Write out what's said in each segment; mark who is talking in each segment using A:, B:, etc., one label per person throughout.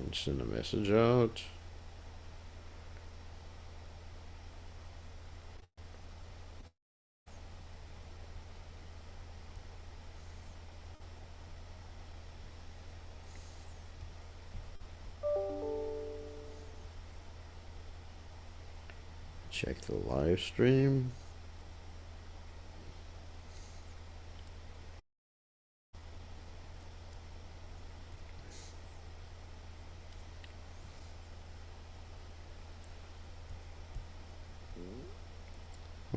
A: and send a message out. Check the live stream.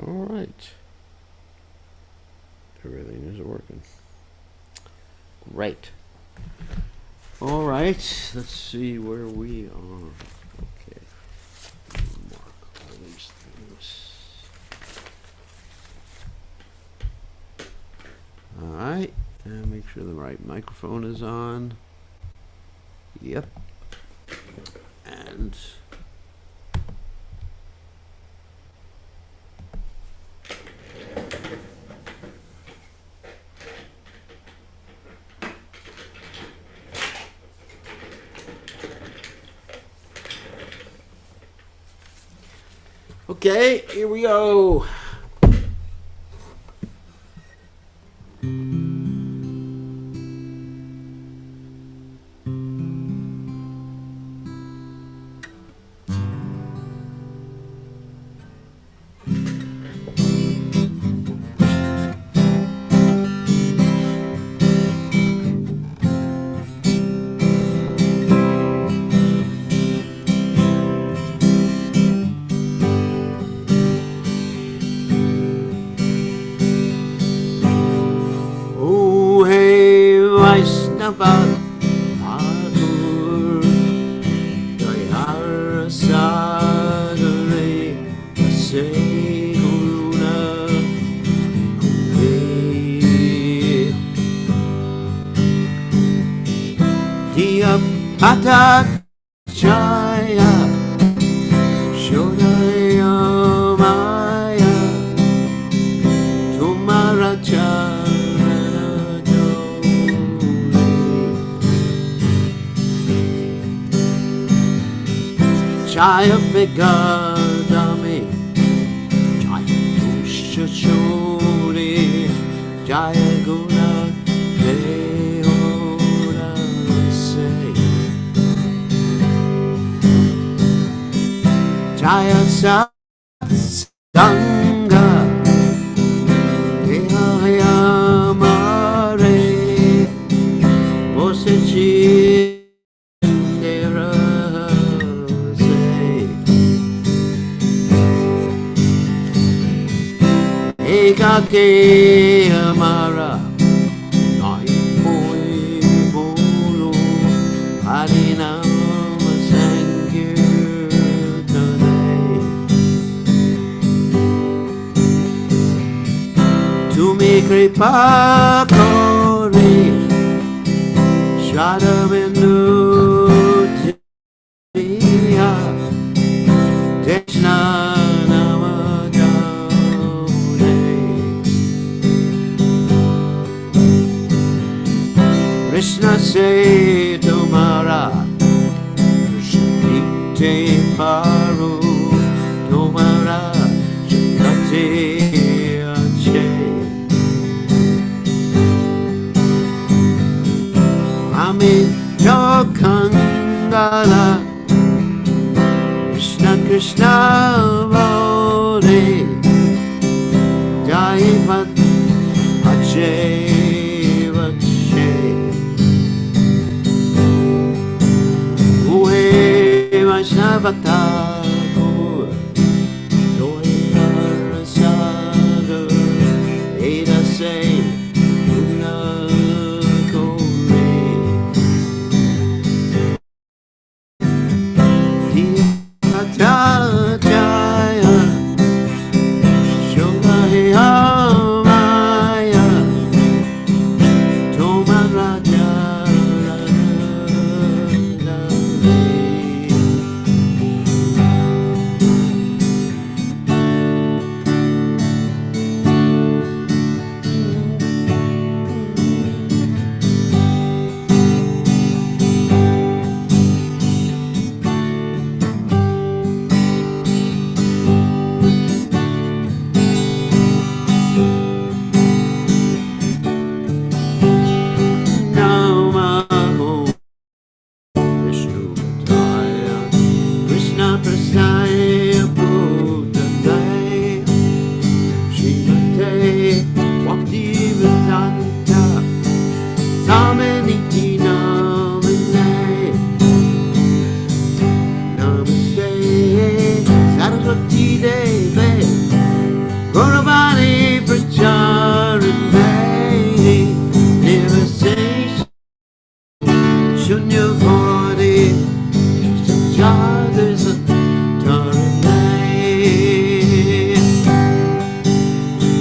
A: All right. Everything is working. Great. All right. Let's see where we are. Okay. Mark all these things. All right. And make sure the right microphone is on. Yep. And okay, here we go. Atak Jaya Shodaya Maya Tumara Charana Jaya Begadami Jaya Dusha Chori Jaya Guna Jaya Satsanga Dehaya Mare Bosechi Derase Ekake Amara Nai Poi Bolo Harina Kripa Kori Shadavindu Tiya Deshna Namadane Krishna say Tomara Krishna Paru Tomara Shakati Jokangala Krishna Krishna Vore Jaivat Vache Vache Uhe Vaishnavata Doyar Sagar Eda Say sagas of Taranay.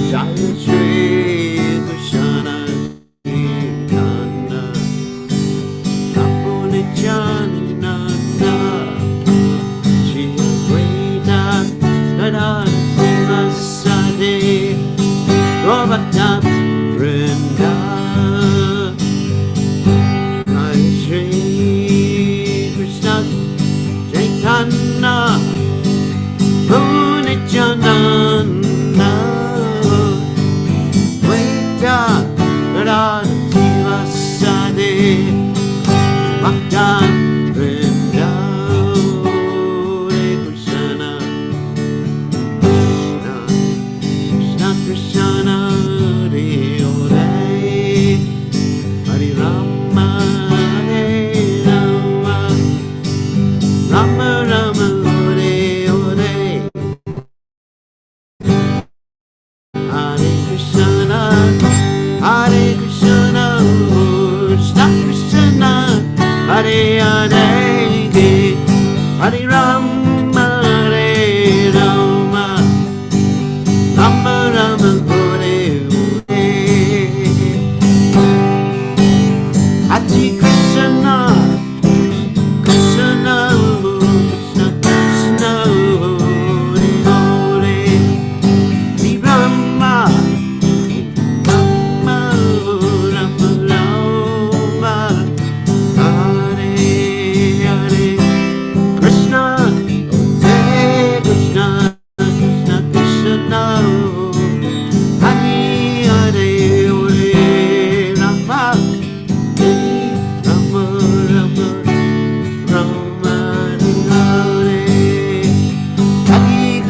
A: Jaya Shri Krishna Chaitanya Caritamrta Madha Lila. Shri Krishna Chaitanya Caritamrta Madha Lila. Krishna Hare Hare Hare Rama Hare Rama Rama Rama Hare Hare Hare Krishna Krishna Krishna Hare Hare Hare Rama Hare Rama Rama Rama Hare Hare Hare Krishna Krishna Krishna Krishna Hare Hare Hare Rama Rama Rama Rama Hare Hare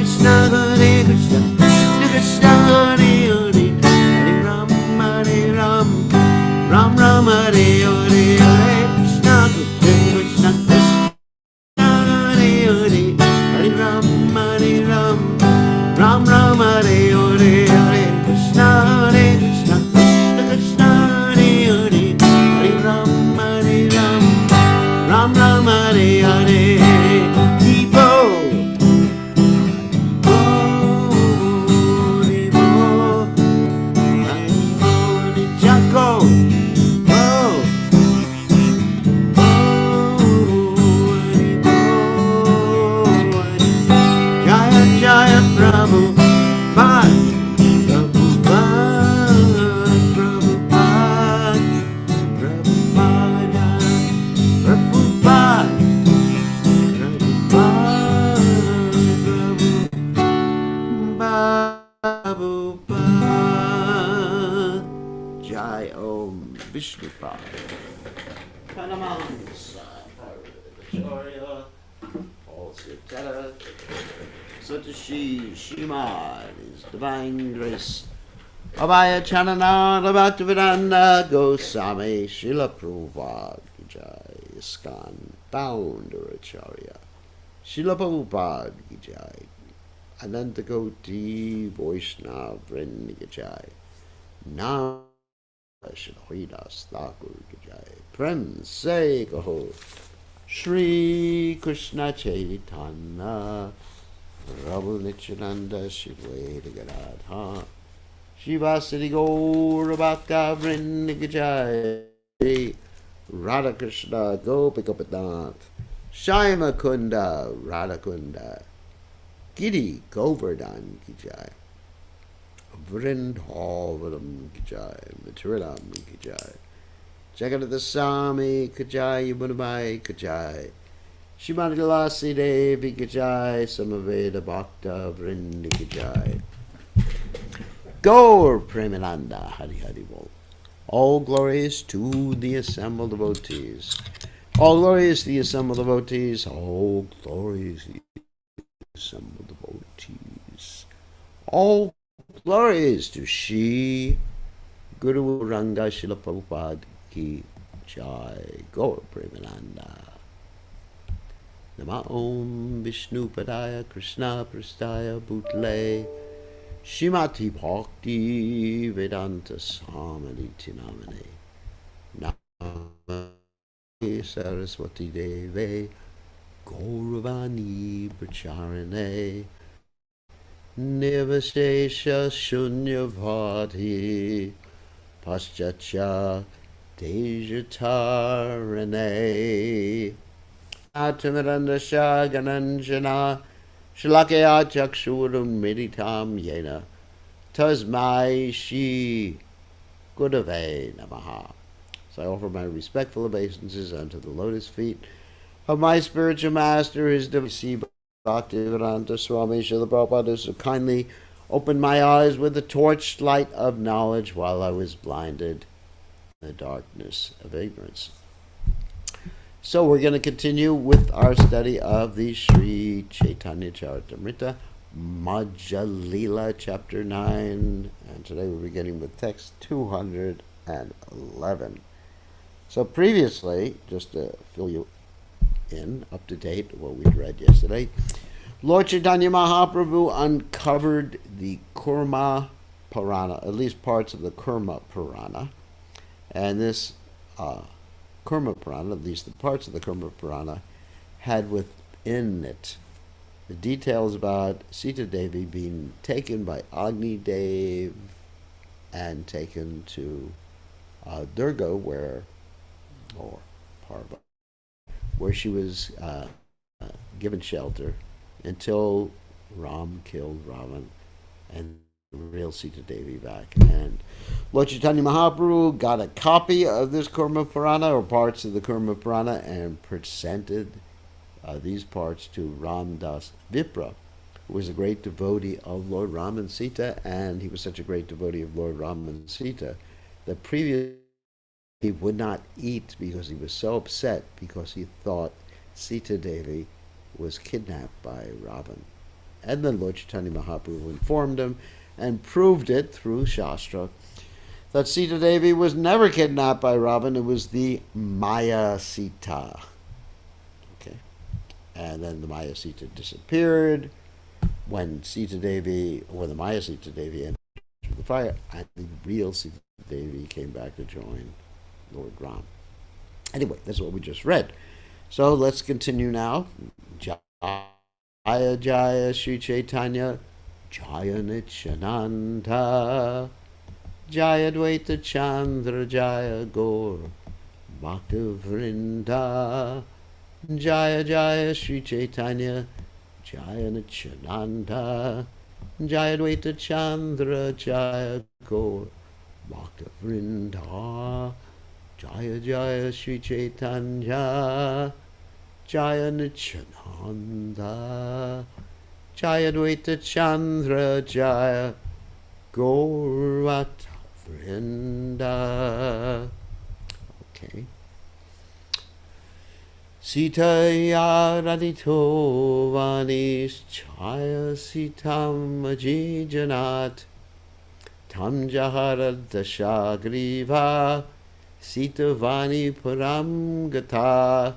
A: Krishna Hare Krishna Krishna Krishna Hare Hare Hare Rama Rama Rama Rama Hare Hare Krishna Krishna Krishna Hare Hare Hare Rama Ram Ram Hare Hare Hare Krishna Krishna Krishna Hare Hare Hare Ram Ram Ram Hare Hare Hare Krishna Krishna Krishna Hare Hare Hare Ram Ram Hare Hare Devo Devo Nichako Jaya Jaya Prabhupada Prabhupada Prabhupada Prabhupada Prabhupada Jai Om Vishnupad Panamansa Victoria also Tara Satashi Shimad His Divine Grace Abhaya Chanana Bhaktivedanta Goswami Srila Prabhupada Ki Jai ISKCON Founder Acharya Srila Prabhupada Ki Jai Anantakoti Vaishnava Vrind Ki Jai Nam Srila Haridas Thakur Ki Jai Prem Se Kaho Shri Krishna Chaitanya Prabhu Nityananda Shivaya Gadadha Shivasati Gaura Bhakta Vrind Ki Jai Radha Krishna Gopikapadant Shaima Kunda Radha Kunda Giri Govardhan Ki Jai Vrindhavaram Ki Jai Mathuraam Ki Jai Jagannath Swami Ki Jai Yamuna Ki Jai Shrimati Tulasi Devi Ki Jai Samaveda Bhakta Vrind Ki Jai Gaur Premananda Hari Hari Bol. All glories to the assembled devotees. All glories to the assembled devotees. All glories to the assembled devotees. All glories to Shri Guru Ranga Srila Prabhupada Ki Jai. Gaur Premananda. Nama Om Vishnu Padaya Krishna Prastaya Bhutle Shrimati Bhakti Vedanta Samadhi Namane Nama Saraswati Deve Gauravani Pracharane Nivashesha Shunyavati Paschacha Dejatarane Atimiranda Shagananjana Shalakya Chakshuram Meditam Yena Tasmai Shi Gurave Namaha. So I offer my respectful obeisances unto the lotus feet of my spiritual master, His Divine Bhaktivedanta Swami Srila Prabhupada, who so kindly opened my eyes with the torch light of knowledge while I was blinded in the darkness of ignorance. So we're going to continue with our study of the Sri Caitanya Caritamrta Madha Lila, chapter 9, and today we're beginning with text 211. So previously, just to fill you in, up to date, what we read yesterday, Lord Chaitanya Mahaprabhu uncovered the Kurma Purana, at least parts of the Kurma Purana, and this Kurma Purana, at least the parts of the Kurma Purana, had within it the details about Sita Devi being taken by Agni Dev and taken to Durga, or Parva, where she was given shelter until Ram killed Ravan and real Sita Devi back. And Lord Chaitanya Mahaprabhu got a copy of this Kurma Purana, or parts of the Kurma Purana, and presented these parts to Ram Das Vipra, who was a great devotee of Lord Ram and Sita, and he was such a great devotee of Lord Ram and Sita that previously he would not eat because he was so upset because he thought Sita Devi was kidnapped by Ravan. And then Lord Chaitanya Mahaprabhu informed him and proved it through Shastra that Sita Devi was never kidnapped by Ravan. It was the Maya Sita. Okay. And then the Maya Sita disappeared when the Maya Sita Devi entered the fire, and the real Sita Devi came back to join Lord Ram. Anyway, that's what we just read. So let's continue now. Jaya Jaya Sri Chaitanya Jaya Nityananda Jaya Dvaita Chandra Jaya Gaur Bhakta Vrinda Jaya Jaya Sri Chaitanya Jaya Nityananda Jaya Dvaita Chandra Jaya Gaur Bhakta Vrinda Jaya Jaya Sri Chaitanya Jaya Nityananda Jaya Dvaita Chandra Jaya Gaurvata Vrinda. Okay. Sitaya Radito Vanis Chaya Sitam Ajijanat Tam Jahara Dashagriva Sita Vani Param Gata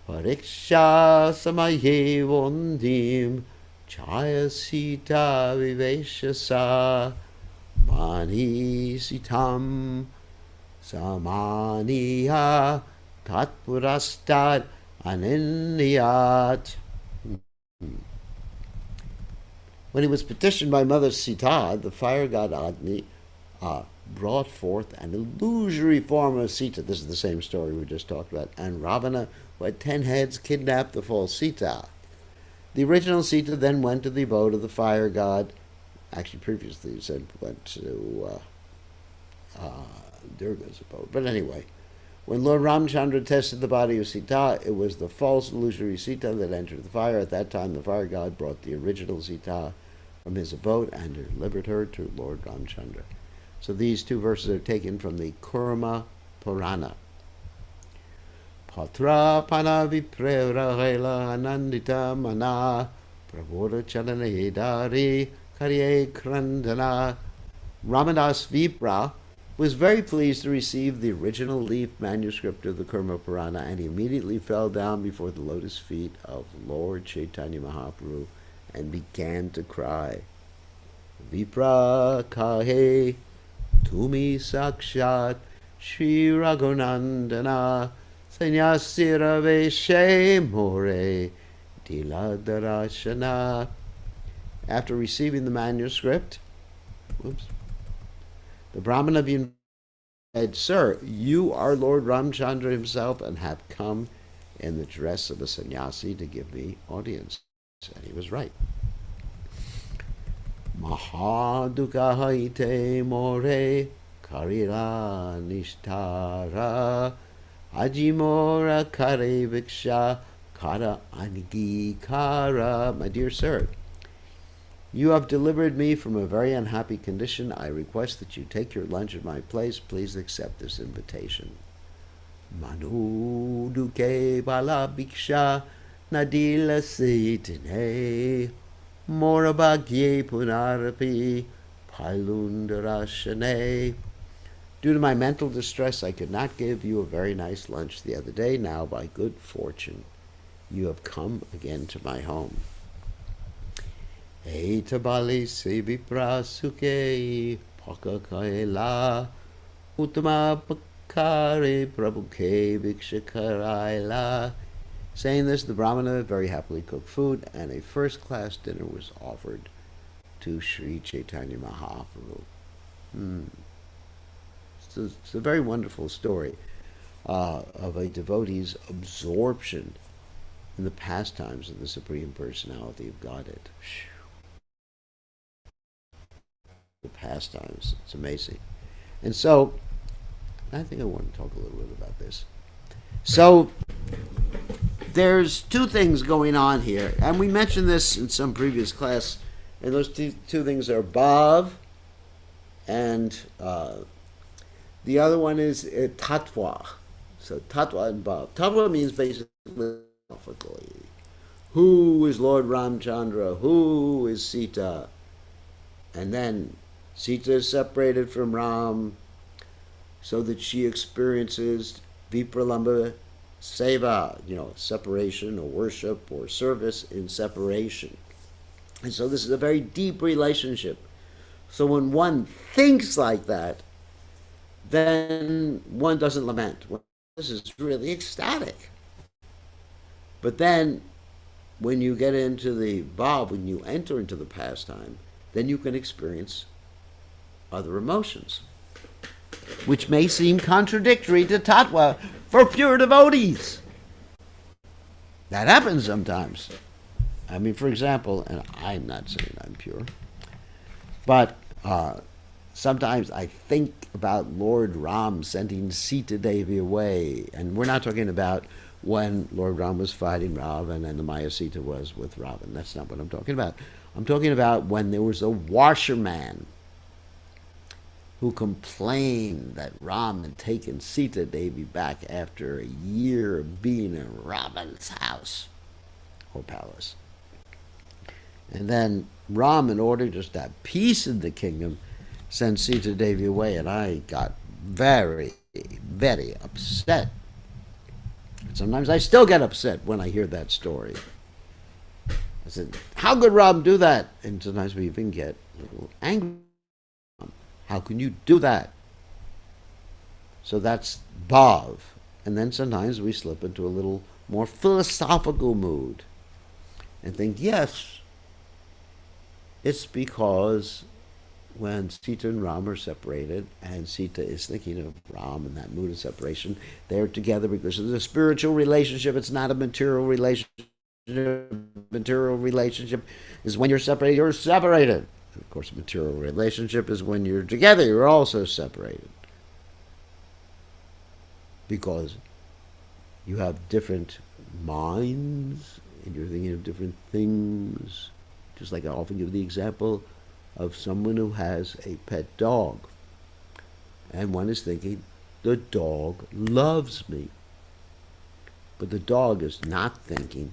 A: Pariksha Samaye Vondim Chaya Sita Viveshasa Mani Sitam Samaniya Tatpurastad Anindiyat. When he was petitioned by Mother Sita, the fire god Agni brought forth an illusory form of Sita. This is the same story we just talked about. And Ravana, who had 10 heads, kidnapped the false Sita. The original Sita then went to the abode of the fire god. Actually, previously he said went to Durga's abode. But anyway, when Lord Ramchandra tested the body of Sita, it was the false illusory Sita that entered the fire. At that time, the fire god brought the original Sita from his abode and delivered her to Lord Ramchandra. So these two verses are taken from the Kurma Purana. Patra pana viprera hela anandita mana prabodha chalana hedari karye krandana. Ramadas Vipra was very pleased to receive the original leaf manuscript of the Kurma Purana, and he immediately fell down before the lotus feet of Lord Chaitanya Mahaprabhu and began to cry. Vipra kahe tumi sakshat Shri Raghunandana Sannyasirave she more Dila darashana. After receiving the manuscript, the Brahmana said, "Sir, you are Lord Ramchandra himself and have come in the dress of a sannyasi to give me audience." And he was right. Mahadukahaite more karira nishtara ajimora kare viksha kara anigikara. My dear sir, you have delivered me from a very unhappy condition. I request that you take your lunch at my place. Please accept this invitation. Manu duke bala biksha nadila sitine morabagye punarapi pailundarashane. Due to my mental distress, I could not give you a very nice lunch the other day. Now, by good fortune, you have come again to my home. Eitabali sebipra suke pakakaela utama pakare prabhuke vikshakaraila. Saying this, the Brahmana very happily cooked food, and a first-class dinner was offered to Sri Chaitanya Mahaprabhu. It's a very wonderful story of a devotee's absorption in the pastimes of the Supreme Personality of Godhead. The pastimes, it's amazing. And so, I think I want to talk a little bit about this. So, there's two things going on here, and we mentioned this in some previous class, and those two things are bhav, and the other one is tattva. So tattva and bhav. Tattva means basically who is Lord Ramchandra, who is Sita, and then Sita is separated from Ram so that she experiences vipralamba seva, separation or worship or service in separation. And so this is a very deep relationship. So when one thinks like that, then one doesn't lament. This is really ecstatic. But then when you get into the bhav, when you enter into the pastime, then you can experience other emotions, which may seem contradictory to tattva for pure devotees. That happens sometimes. I mean, for example, and I'm not saying I'm pure, but sometimes I think about Lord Ram sending Sita Devi away, and we're not talking about when Lord Ram was fighting Ravan and the Maya Sita was with Ravan. That's not what I'm talking about. I'm talking about when there was a washerman who complained that Ram had taken Sita Devi back after a year of being in Ravan's house or palace. And then Ram, in order just to have peace in the kingdom, sent Sita Devi away, and I got very, very upset. And sometimes I still get upset when I hear that story. I said, how could Ram do that? And sometimes we even get a little angry. How can you do that? So that's bhav. And then sometimes we slip into a little more philosophical mood and think, yes, it's because when Sita and Ram are separated, and Sita is thinking of Ram in that mood of separation, they're together because it's a spiritual relationship. It's not a material relationship. Material relationship is when you're separated, you're separated. Of course, a material relationship is when you're together, you're also separated. Because you have different minds, and you're thinking of different things. Just like I often give the example of someone who has a pet dog. And one is thinking, the dog loves me. But the dog is not thinking,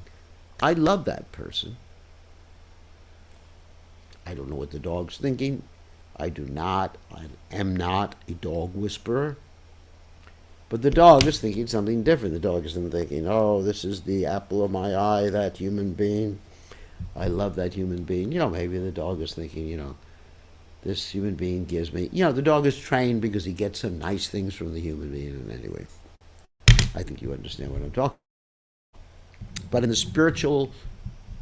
A: I love that person. I don't know what the dog's thinking. I am not a dog whisperer. But the dog is thinking something different. The dog isn't thinking, oh, this is the apple of my eye, that human being. I love that human being. Maybe the dog is thinking, this human being gives me... the dog is trained because he gets some nice things from the human being. And anyway, I think you understand what I'm talking about. But in the spiritual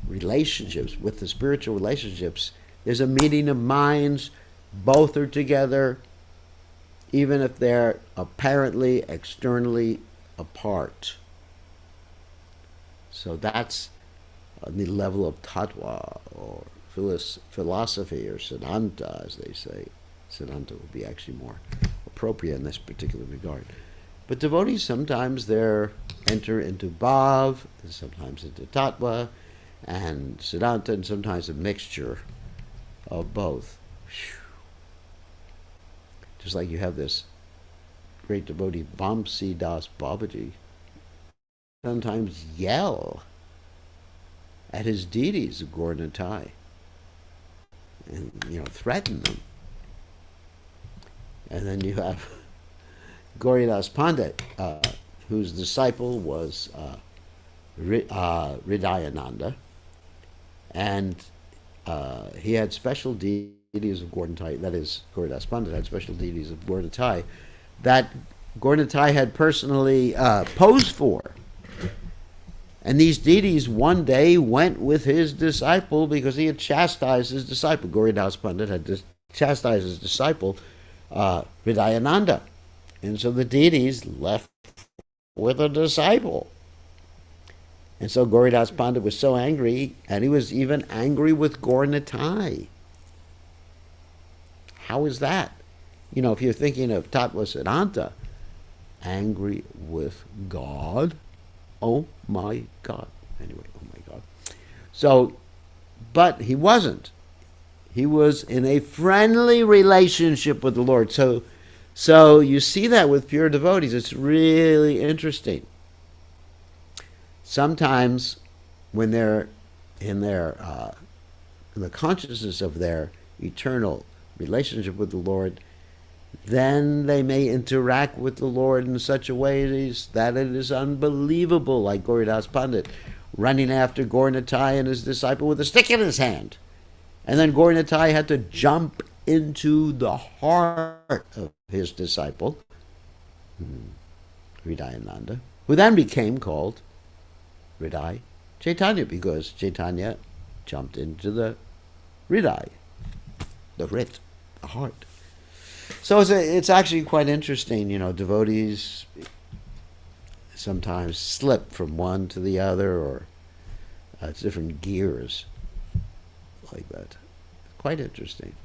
A: relationships, with the spiritual relationships, there's a meeting of minds. Both are together, even if they're apparently externally apart. So that's on the level of tattva or philosophy or Siddhanta, as they say. Siddhanta would be actually more appropriate in this particular regard. But devotees sometimes they enter into bhav, and sometimes into tattva, and Siddhanta, and sometimes a mixture of both. Just like you have this great devotee, Vamsi Das Babaji, sometimes yell at his deities of Gaur Nitai and, threaten them. And then you have Gauridas Pandit, whose disciple was Hridayananda, and he had special deities of Gaur Nitai, that is, Gauridas Pandit had special deities of Gaur Nitai that Gaur Nitai had personally posed for. And these deities one day went with his disciple because he had chastised his disciple. Gauridas Pandit had chastised his disciple, Hridayananda. And so the deities left with a disciple. And so Gauridas Pandit was so angry, and he was even angry with Gaur Nitai. How is that? If you're thinking of Tattva Siddhanta, angry with God. Oh my God. Anyway, oh my God. So, but he wasn't. He was in a friendly relationship with the Lord. So you see that with pure devotees. It's really interesting. Sometimes when they're in the consciousness of their eternal relationship with the Lord, then they may interact with the Lord in such a way that it is unbelievable, like Gauridas Pandit running after Gaur Nitai and his disciple with a stick in his hand. And then Gaur Nitai had to jump into the heart of his disciple, Hridayananda, who then became called Hriday Chaitanya, because Chaitanya jumped into the Hriday, the Hrit, the heart. So it's actually quite interesting, devotees sometimes slip from one to the other, or it's different gears like that. Quite interesting.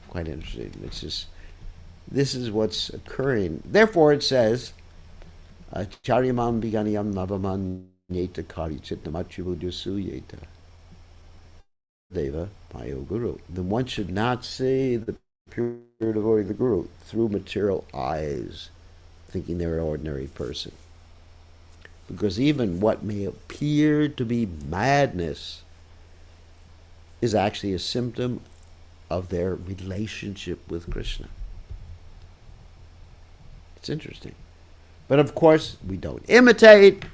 A: Quite interesting. It's just, this is what's occurring. Therefore it says, Charyamam Viganiyam Navaman Yeta Kari Chitnamachivudusu Yeta Deva Mayo Guru. Then one should not see the pure devotee of the Guru through material eyes, thinking they're an ordinary person. Because even what may appear to be madness is actually a symptom of their relationship with Krishna. It's interesting. But of course, we don't imitate,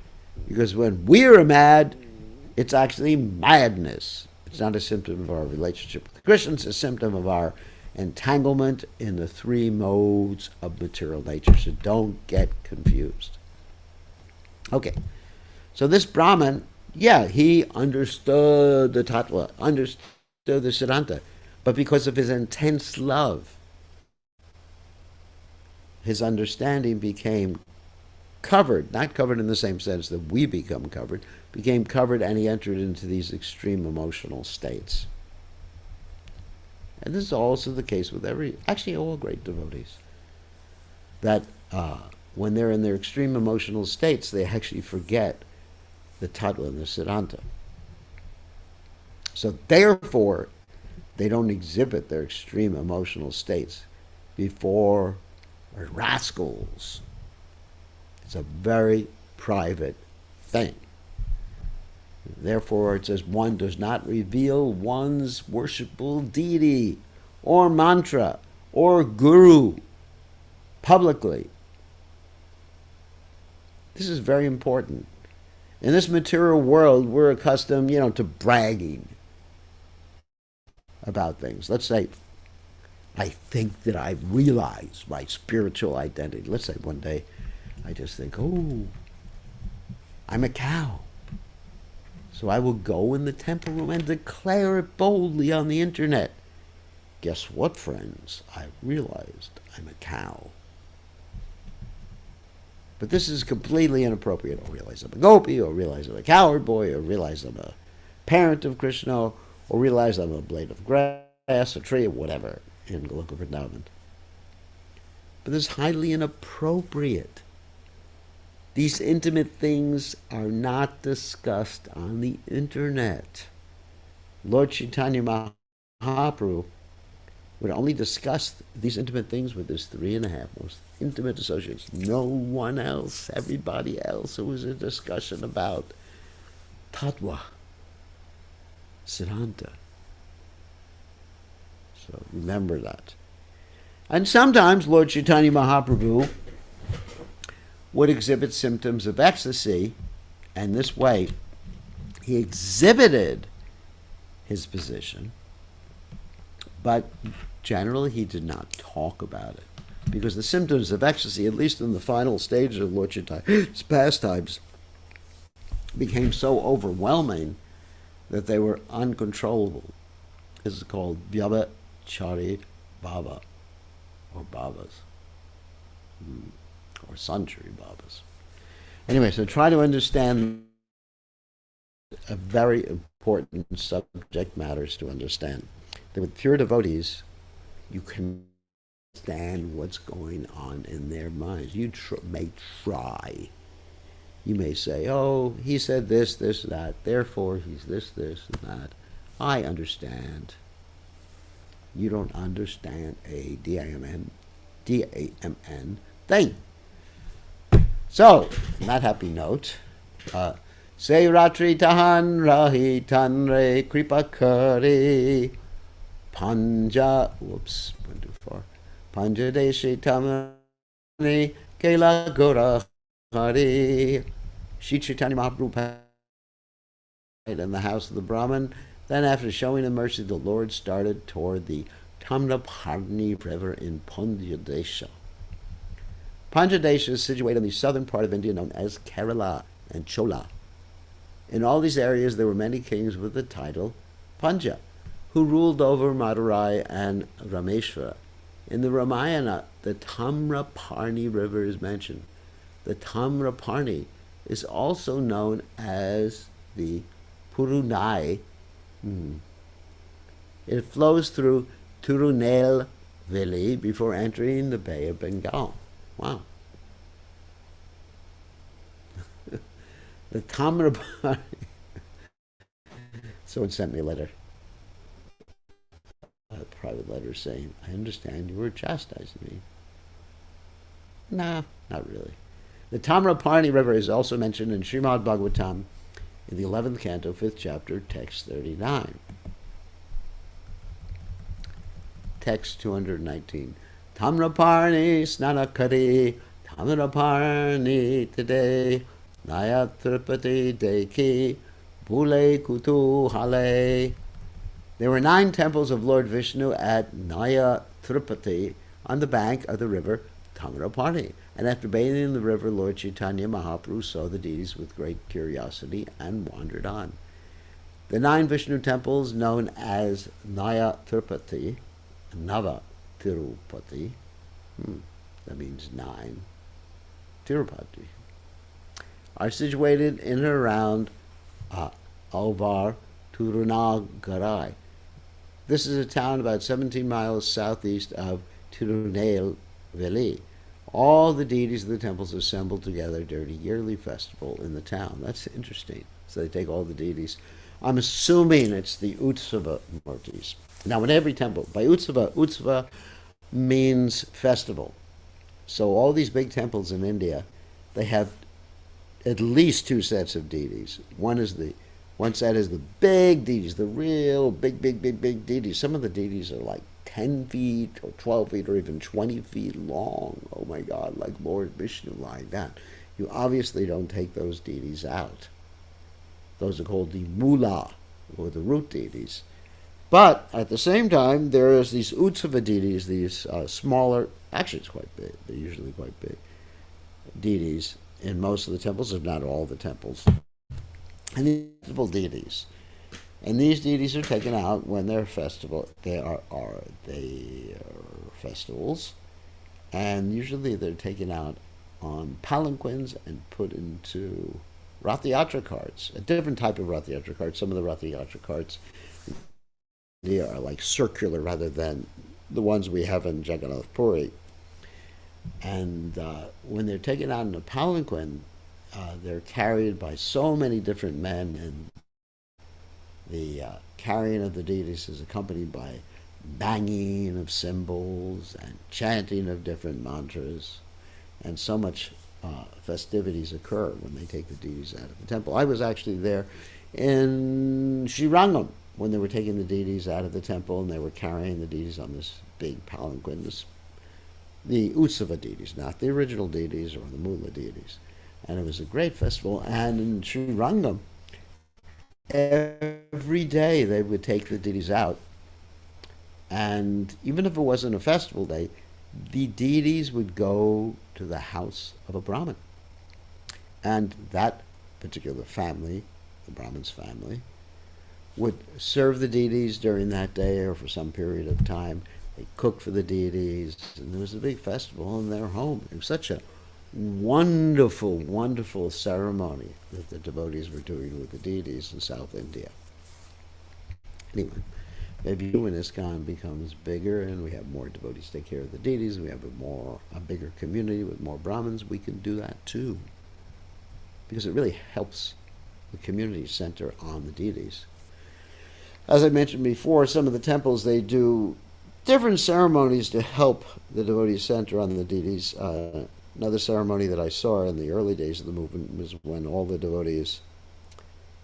A: because when we're mad, it's actually madness. It's not a symptom of our relationship with Krishna, it's a symptom of our entanglement in the three modes of material nature. So don't get confused. Okay, so this Brahmin, he understood the Tattva, understood the Siddhanta, but because of his intense love, his understanding became covered, not covered in the same sense that we become covered, became covered, and he entered into these extreme emotional states. And this is also the case with actually all great devotees, that when they're in their extreme emotional states, they actually forget the Tattva and the Siddhanta. So therefore, they don't exhibit their extreme emotional states before rascals. It's a very private thing. Therefore, it says one does not reveal one's worshipful deity or mantra or guru publicly. This is very important. In this material world, we're accustomed, to bragging about things. Let's say, I think that I've realized my spiritual identity. Let's say one day, I just think, I'm a cow. So I will go in the temple room and declare it boldly on the internet. Guess what, friends? I realized I'm a cow. But this is completely inappropriate. Or realize I'm a gopi, or realize I'm a cowherd boy, or realize I'm a parent of Krishna, or realize I'm a blade of grass, a tree, or whatever in Goloka Vrindavan. But this is highly inappropriate. These intimate things are not discussed on the internet. Lord Caitanya Mahaprabhu would only discuss these intimate things with his 3.5 most intimate associates. No one else, everybody else, it was a discussion about Tattva, Siddhanta. So remember that. And sometimes Lord Caitanya Mahaprabhu would exhibit symptoms of ecstasy, and this way he exhibited his position, but generally he did not talk about it, because the symptoms of ecstasy, at least in the final stages of Lord Chaitanya's pastimes, became so overwhelming that they were uncontrollable. This is called Vyabhachari Bhava, or Bhavas, or Sanchari Bhavas. Anyway, so try to understand a very important subject matters to understand. That with pure devotees, you can understand what's going on in their minds. You may try. You may say, oh, he said this, this, that, therefore he's this, this, and that. I understand. You don't understand a D-A-M-N thing. So, on that happy note, say Ratri Tahan Rahi Tanre Kripa Kari Panja, whoops, went too far. Panja Deshi Tamani Kela Gora Hari. Shri Chaitanya Mahaprabhu in the house of the Brahmin. Then, after showing him mercy, the Lord started toward the Tamraparni River in Pandya-desha. Pandya-desha is situated in the southern part of India known as Kerala and Chola. In all these areas there were many kings with the title Pandya, who ruled over Madurai and Rameshwara. In the Ramayana, the Tamraparni River is mentioned. The Tamraparni is also known as the Purunai. It flows through Tirunelveli before entering the Bay of Bengal. Wow. The Tamraparni. Someone sent me a letter, a private letter saying, I understand you were chastising me. Nah, not really. The Tamraparni River is also mentioned in Srimad Bhagavatam in the 11th canto, 5th chapter, text 39. Text 219. Tamraparni snanakari, Tamraparni today, Naya Tripati Deki, Bule Kutu Hale. There were 9 temples of Lord Vishnu at Naya Tripati on the bank of the river Tamraparni. And after bathing in the river, Lord Caitanya Mahaprabhu saw the deities with great curiosity and wandered on. The 9 Vishnu temples, known as Naya Tirupati, Nava Tirupati, that means 9, Tirupati, are situated in and around Alvar Tirunagarai. This is a town about 17 miles southeast of Tirunelveli. All the deities of the temples assembled together during a yearly festival in the town. That's interesting. So they take all the deities. I'm assuming it's the Utsava Murtis. Now, in every temple, by Utsava means festival. So all these big temples in India, they have at least 2 sets of deities. One set is the big deities, the real big deities. Some of the deities are like 10 feet or 12 feet or even 20 feet long. Oh my God, like Lord Vishnu lying down. You obviously don't take those deities out. Those are called the Mula, or the root deities. But at the same time, there is these Utsava deities, these smaller, actually it's quite big, they're usually quite big, deities. in most of the temples, if not all the temples. And these multiple deities. And these deities are taken out when they're festival. They are festivals, and usually they're taken out on palanquins and put into Rath Yatra carts, a different type of Rath Yatra cart. Some of the Rath Yatra carts, they are like circular rather than the ones we have in Jagannath Puri. And when they're taken out in a palanquin, they're carried by so many different men, and the carrying of the deities is accompanied by banging of cymbals and chanting of different mantras, and so much festivities occur when they take the deities out of the temple. I was actually there in Srirangam when they were taking the deities out of the temple, and they were carrying the deities on this big palanquin, the Utsava deities, not the original deities or the Mula deities. And it was a great festival. And in Srirangam, every day they would take the deities out. And even if it wasn't a festival day, the deities would go to the house of a Brahmin. And that particular family, the Brahmin's family, would serve the deities during that day or for some period of time. They cooked for the deities, and there was a big festival in their home. It was such a wonderful, wonderful ceremony that the devotees were doing with the deities in South India. Anyway, maybe when ISKCON becomes bigger and we have more devotees take care of the deities, we have a bigger community with more Brahmins, we can do that too. Because it really helps the community center on the deities. As I mentioned before, some of the temples, they do different ceremonies to help the devotees center on the deities. Another ceremony that I saw in the early days of the movement was when all the devotees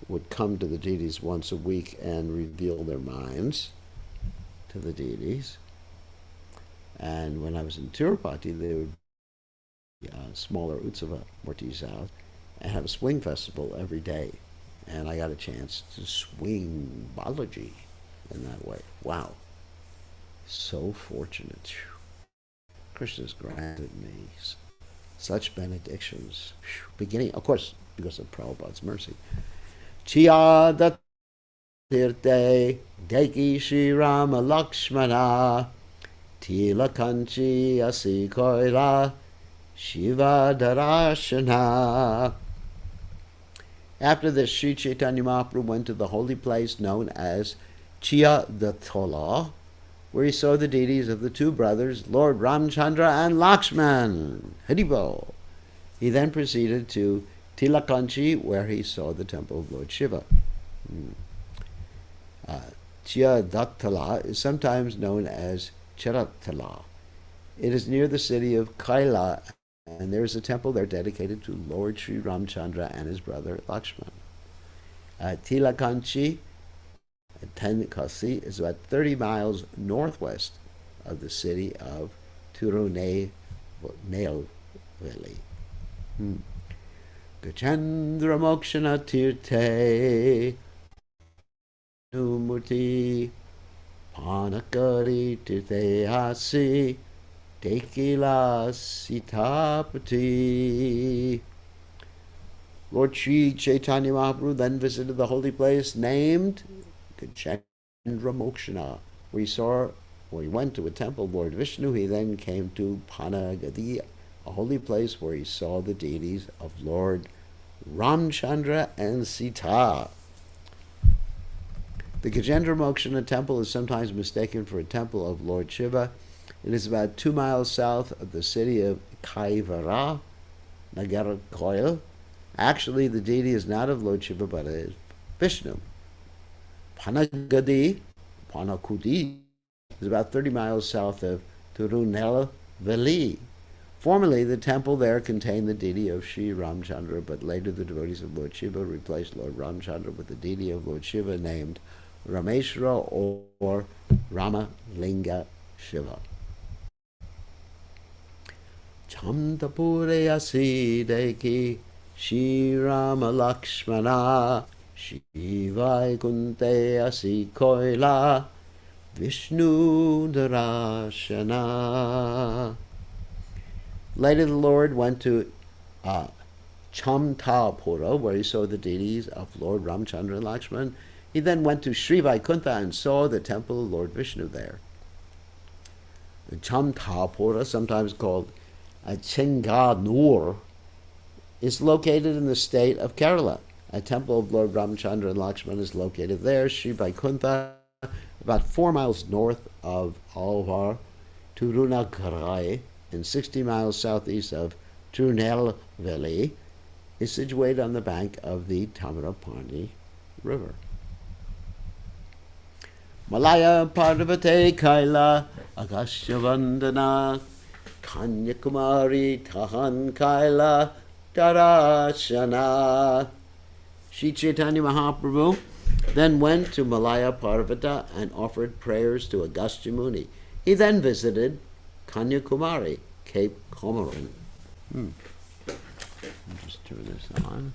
A: would come to the deities once a week and reveal their minds to the deities. And when I was in Tirupati, they would be smaller Utsava Murtis out and have a swing festival every day. And I got a chance to swing Balaji in that way. Wow. So fortunate. Krishna's granted me such benedictions. Beginning, of course, because of Prabhupada's mercy. Chiyadat Tirte Deki Shri Rama Lakshmana Tilakanchi Asikoila Shiva Darashana. After this, Sri Caitanya Mahaprabhu went to the holy place known as Chiyadatala, where he saw the deities of the two brothers, Lord Ramchandra and Lakshman. Haribol. He then proceeded to Tilakanchi, where he saw the temple of Lord Shiva. Chiyadatala is sometimes known as Charatala. It is near the city of Kaila, and there is a temple there dedicated to Lord Sri Ramchandra and his brother Lakshman. Tilakanchi, Tenkasi, is about 30 miles northwest of the city of Tirunelveli. Gachandra Mokshana Tirte Numurti Panakari Tirte Hasi Tekila Sitapati. Lord Sri Caitanya Mahaprabhu then visited the holy place named Gachandra Mokshana, where he went to a temple of Lord Vishnu. He then came to Panagadi, a holy place where he saw the deities of Lord Ramchandra and Sita. The Gajendra Mokshana temple is sometimes mistaken for a temple of Lord Shiva. It is about 2 miles south of the city of Kaivara, Nagarkoil. Actually, the deity is not of Lord Shiva, but is Vishnu. Panakudi is about 30 miles south of Tirunelveli. Formerly, the temple there contained the deity of Sri Ramchandra, but later the devotees of Lord Shiva replaced Lord Ramchandra with the deity of Lord Shiva named Rameshwara or Ramalinga Shiva. Chamtapure asi deki Shri Rama Lakshmana Shivai Kunte asi koila Vishnu Darashana. Later the Lord went to Chamtapura, where he saw the deities of Lord Ramchandra and Lakshman. He then went to Sri Vaikuntha and saw the temple of Lord Vishnu there. The Chamtapura, sometimes called Chenganur, is located in the state of Kerala. A temple of Lord Ramchandra and Lakshman is located there. Sri Vaikuntha, about 4 miles north of Alvar, Tirunagarai, and 60 miles southeast of Tirunelveli, is situated on the bank of the Tamarapani River. Malaya Parvate Kaila Agastya Kanyakumari Tahan Kaila Darashana. Sri Chaitanya Mahaprabhu then went to Malaya Parvata and offered prayers to Agastya Muni. He then visited Kanyakumari, Cape Comorin. Just turn this on.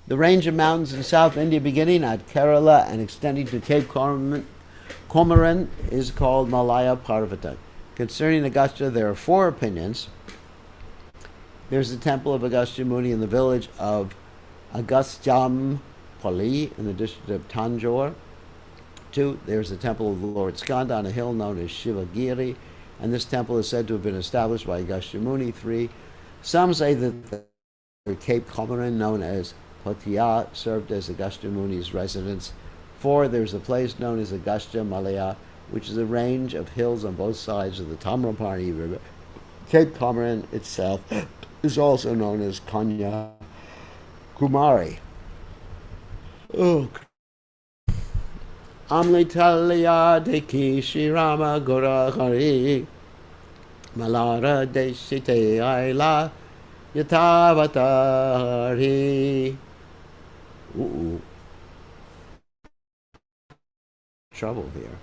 A: The range of mountains in South India beginning at Kerala and extending to Cape Comorin is called Malaya Parvata. Concerning Agastya, there are 4 opinions. There's the temple of Agastya Muni in the village of Agastyampally in the district of Tanjore. 2, there's the temple of the Lord Skanda on a hill known as Shivagiri, and this temple is said to have been established by Agastya Muni. 3, some say that the Cape Comorin, known as Potia, served as Agastya Muni's residence. 4, there's a place known as Agastya Malaya, which is a range of hills on both sides of the Tamraparni River. Cape Comorin itself is also known as Kanya Kumari. Amlitalya Deki Shirama Gorahari Malara Deshite Aila Yatavatari. Trouble here.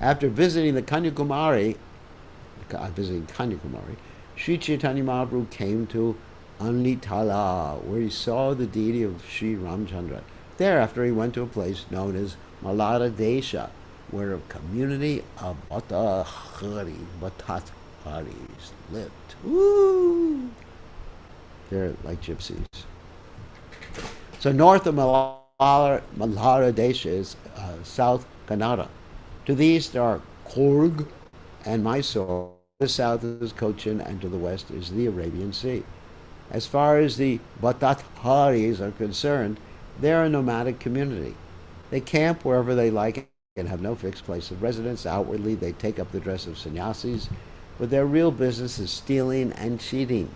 A: After visiting Kanyakumari, Sri Chaitanya Mahaprabhu came to Anlitala, where he saw the deity of Sri Ramchandra. Thereafter, he went to a place known as Malada Desha, where a community of Bhatthaharis lived. Woo! They're like gypsies. So north of Mallara Desha is South Kannada. To the east are Coorg and Mysore. To the south is Cochin, and to the west is the Arabian Sea. As far as the Bhatthaharis are concerned, they're a nomadic community. They camp wherever they like and have no fixed place of residence. Outwardly, they take up the dress of sannyasis, but their real business is stealing and cheating.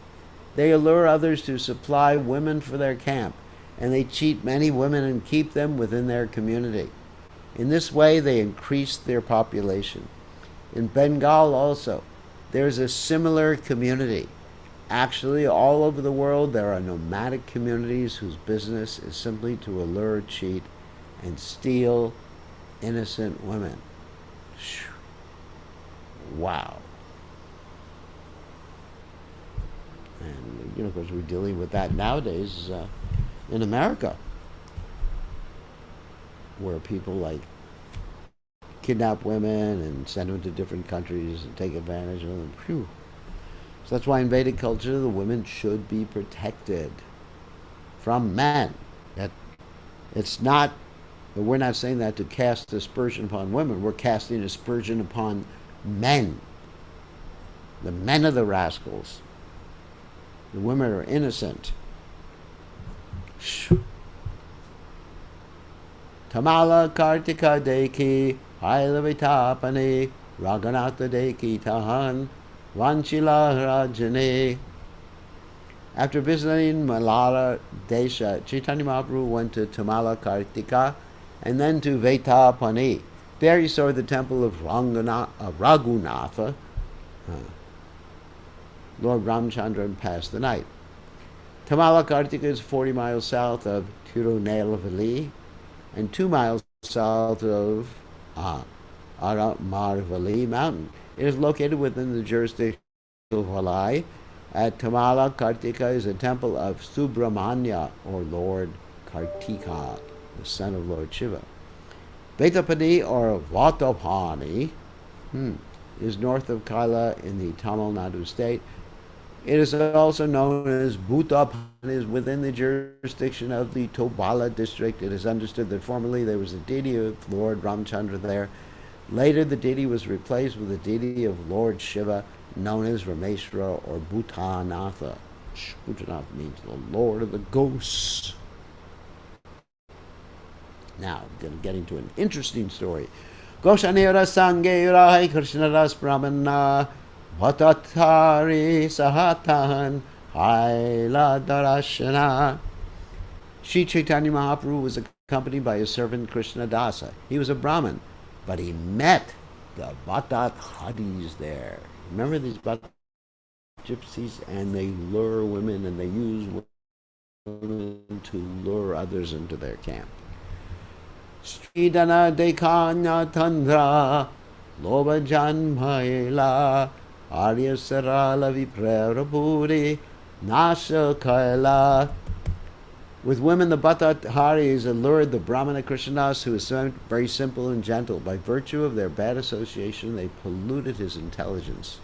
A: They allure others to supply women for their camp, and they cheat many women and keep them within their community. In this way, they increase their population. In Bengal also, there's a similar community. Actually, all over the world, there are nomadic communities whose business is simply to allure, cheat, and steal innocent women. Wow. And, of course, we're dealing with that nowadays in America, where people, kidnap women and send them to different countries and take advantage of them. Phew. So that's why in Vedic culture, the women should be protected from men. It's not, we're not saying that to cast aspersion upon women. We're casting aspersion upon men. The men are the rascals. The women are innocent. Tamala Kartika Deki Hailavitapani Raganatha Deki Tahan Vanchila Rajane. After visiting Malala Desha, Chaitanya Mahaprabhu went to Tamala Kartika and then to Vetapani. There he saw the temple of Raghunatha, Lord Ramchandra, and passed the night. Tamala Kartika is 40 miles south of Tirunelveli and 2 miles south of Aramarvali mountain. It is located within the jurisdiction of Valai. At Tamala Kartika is a temple of Subramanya, or Lord Kartika, the son of Lord Shiva. Vetapani, or Vatapani, is north of Kaila in the Tamil Nadu state. It is also known as Bhutapan, is within the jurisdiction of the Tobala district. It is understood that formerly there was a deity of Lord Ramchandra there. Later, the deity was replaced with a deity of Lord Shiva, known as Rameshwara or Bhutanatha. Bhutanatha means the Lord of the Ghosts. Now, I'm going to get into an interesting story. Goshanira Sangerai Krishnaras Brahmana Bhattatari Sahatan Haila Darashana. Sri Chaitanya Mahaprabhu was accompanied by his servant Krishna Dasa. He was a Brahmin, but he met the Bhattataris there. Remember these Bhattataris? Gypsies, and they lure women, and they use women to lure others into their camp. Sridana Dekanya Tandra Loba Janmaila Arya Sarala Viprarabhuri Nasha Kaila. With women, the Bhattataris allured the Brahmana Krishnadas, who was very simple and gentle. By virtue of their bad association, they polluted his intelligence.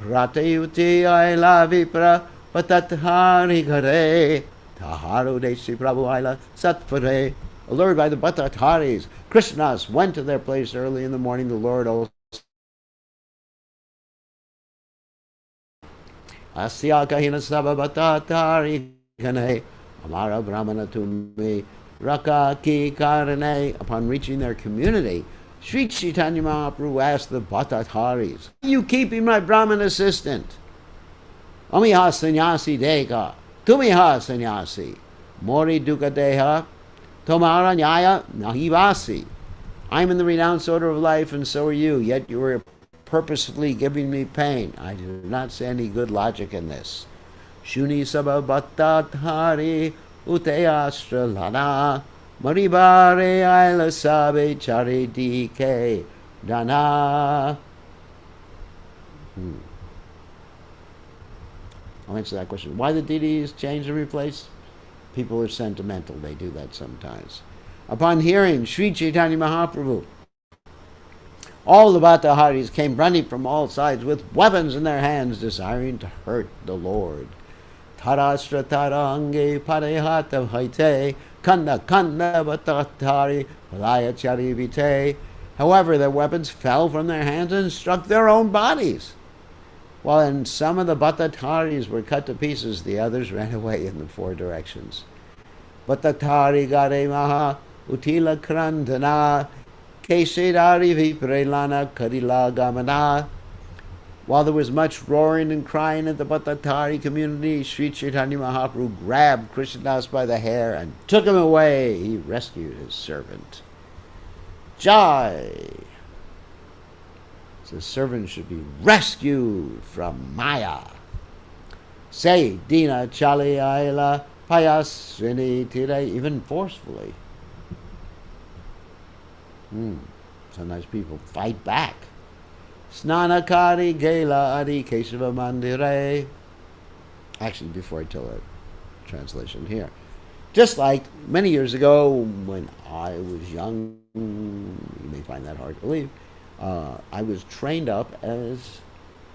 A: Ratayuti Aila Vipra Bhattatari Gare Taharu Deshi Prabhu Aila Satvare. Allured by the Bhattataris, Krishnas went to their place early in the morning. The Lord also Asya Kahina Saba Bhattatari Gane Amara Brahmana Tumi Raka Ki Karane. Upon reaching their community, Sri Chaitanya Mahaprabhu asked the Bhattataris, "Are you keeping my Brahmin assistant? Amiha sannyasi deka, tumiha sannyasi, mori dukkha deha, tomara nyaya nahivasi. I'm in the renounced order of life, and so are you, yet you are purposefully giving me pain. I do not see any good logic in this. Shuni sabha Bhattatari uteyastra lana. Maribare Aila Sabe Chari DK Dana." I'll answer that question. Why the deities change and replace? People are sentimental. They do that sometimes. Upon hearing Sri Chaitanya Mahaprabhu, all the Bhattataris came running from all sides with weapons in their hands, desiring to hurt the Lord. Tarastra tarange parehata haite kanda kanda Bhattatari palayachari vite. However, their weapons fell from their hands and struck their own bodies. While some of the Bhattataris were cut to pieces, the others ran away in the four directions. Bhattatari gare maha utila krandana kesedari viprelana karila gamana. While there was much roaring and crying at the Bhattatari community, Sri Chaitanya Mahaprabhu grabbed Krishnadas by the hair and took him away. He rescued his servant. Jai! The servant should be rescued from Maya. Say, Dina Chali Aila Payasvini Tire, even forcefully. Sometimes people fight back. Snanakari Gela Adi Kesava Mandire. Actually, before I tell that translation here. Just like many years ago when I was young, you may find that hard to believe, I was trained up as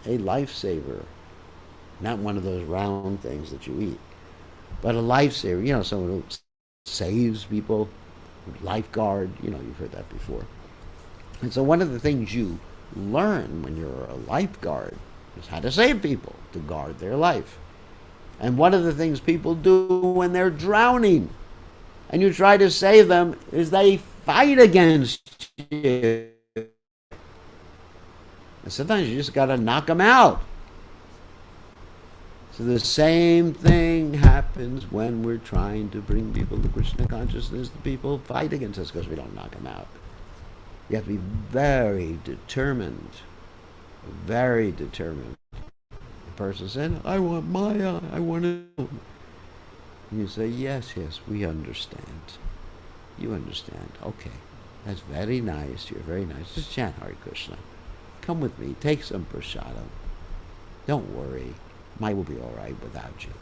A: a lifesaver. Not one of those round things that you eat, but a lifesaver. Someone who saves people, lifeguard, you've heard that before. And so one of the things you learn when you're a lifeguard is how to save people, to guard their life. And one of the things people do when they're drowning and you try to save them is they fight against you. And sometimes you just got to knock them out. So the same thing happens when we're trying to bring people to Krishna consciousness. The people fight against us because we don't knock them out. You have to be very determined. Very determined. The person said, "I want Maya, I want it." And you say, yes, we understand. You understand. Okay, that's very nice. You're very nice. Just chant Hare Krishna. Come with me. Take some prasadam. Don't worry. Maya will be all right without you.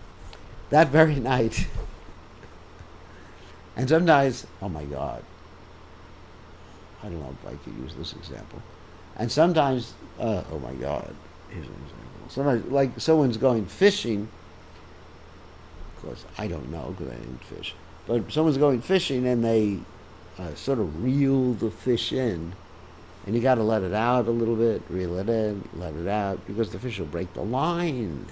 A: That very night. And sometimes, oh my God, I don't know if I could use this example. And sometimes, oh my God, Here's an example. Sometimes, like someone's going fishing. Of course, I don't know because I didn't fish. But someone's going fishing and they sort of reel the fish in. And you got to let it out a little bit, reel it in, let it out, because the fish will break the line.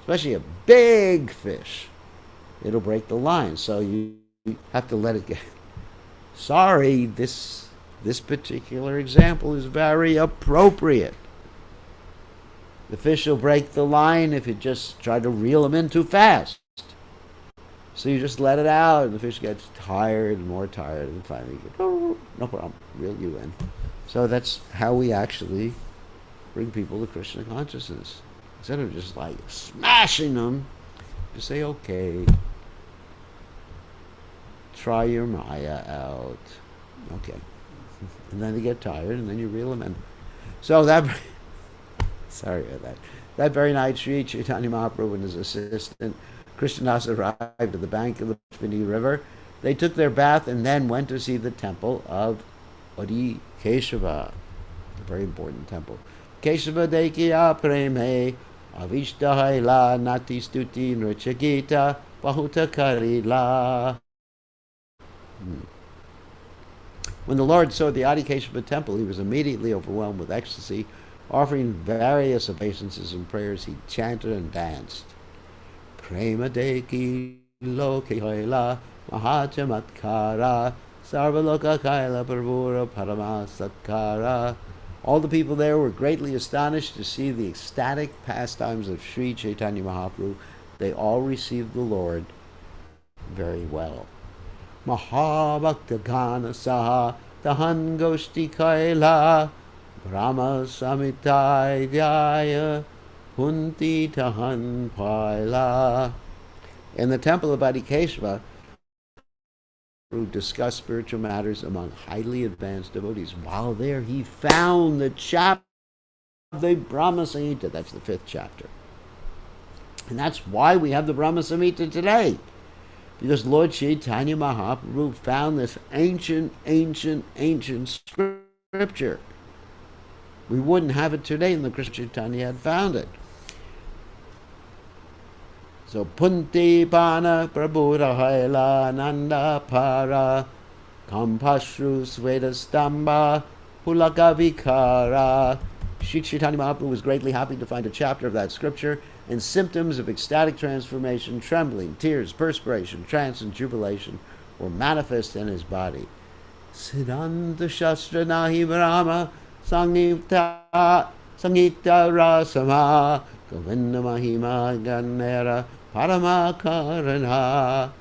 A: Especially a big fish. It'll break the line. So you have to let it get. Sorry, this particular example is very appropriate. The fish will break the line if you just try to reel them in too fast. So you just let it out, and the fish gets tired and more tired, and finally you go, oh, no problem, reel you in. So that's how we actually bring people to Krishna consciousness. Instead of just like smashing them, just say, okay, try your Maya out. Okay. And then they get tired, and then you reel them in. So that, sorry about that. That very night, Sri Caitanya Mahaprabhu and his assistant, Krishnadas, arrived at the bank of the Pashvini River. They took their bath and then went to see the temple of Adi Keshava, a very important temple. Keshava Dekiya Preme Avishtahaila Nati Stuti Nrichagita Bahuta Karila. When the Lord saw the Adi Keshava temple, he was immediately overwhelmed with ecstasy. Offering various obeisances and prayers, he chanted and danced. Prema Deki Lokehaila Mahachamatkara Sarvaloka Kaila Prabhura Parama Satkara. All the people there were greatly astonished to see the ecstatic pastimes of Sri Chaitanya Mahaprabhu. They all received the Lord very well. Mahabhakta Gana Saha Tahan Goshti Kaila Brahma Samitai Dhyaya Punti Tahan Paila. In the temple of Adikeshava, who discussed spiritual matters among highly advanced devotees. While there, he found the chapter of the Brahma Samhita. That's the 5th chapter. And that's why we have the Brahma Samhita today. Because Lord Chaitanya Mahaprabhu found this ancient scripture. We wouldn't have it today unless Krishna Chaitanya had found it. So Punti Pana Prabhura Haila Nanda Para Kampashru Sveda Stamba Pulaka Vikara. Sri Chaitanya Mahaprabhu was greatly happy to find a chapter of that scripture, and symptoms of ecstatic transformation, trembling, tears, perspiration, trance, and jubilation were manifest in his body. Siddhanta Shastra Nahi Brahma Sangita Rasama Govinda Mahima Ganera Paramakarana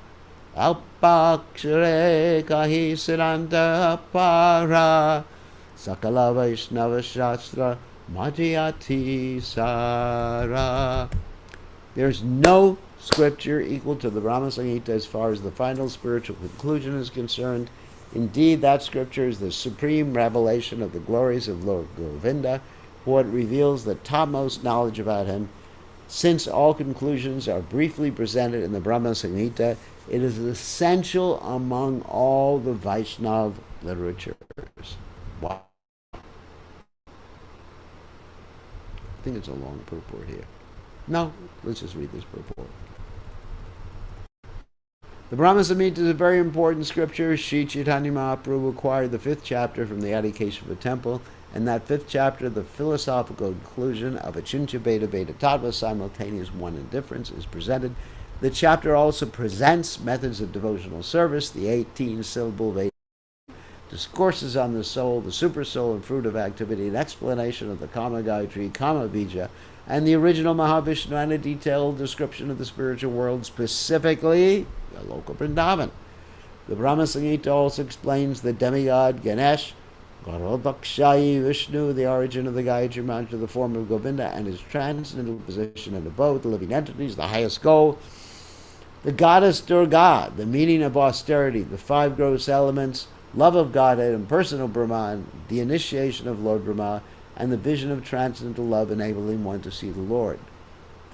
A: Alpakshare Kahi Siddhanta Para Sakala Vaishnava Shastra Madhyati Sara. There's no scripture equal to the Brahma Samhita as far as the final spiritual conclusion is concerned. Indeed, that scripture is the supreme revelation of the glories of Lord Govinda, for it reveals the topmost knowledge about him. Since all conclusions are briefly presented in the Brahma Samhita, it is essential among all the Vaishnava literatures. Wow. I think it's a long purport here. No, let's just read this purport. The Brahma Samhita is a very important scripture. Sri Chaitanya Mahaprabhu acquired the 5th chapter from the Adikeshava temple, and that 5th chapter, the philosophical conclusion of Achintya Bheda Bheda Tattva, simultaneous one and difference, is presented. The chapter also presents methods of devotional service, the 18-syllable Veda discourses on the soul, the super soul and fruit of activity, an explanation of the Kama Gayatri, Kama Bija, and the original Mahavishnu, and a detailed description of the spiritual world, specifically Loka Vrindavan. The Brahma Samhita also explains the demigod Ganesh, Garodhakshayi Vishnu, the origin of the Gayatri Mantra, the form of Govinda, and his transcendental position and abode, the living entities, the highest goal, the goddess Durga, the meaning of austerity, the 5 gross elements, love of Godhead and personal Brahman, the initiation of Lord Brahma, and the vision of transcendental love enabling one to see the Lord.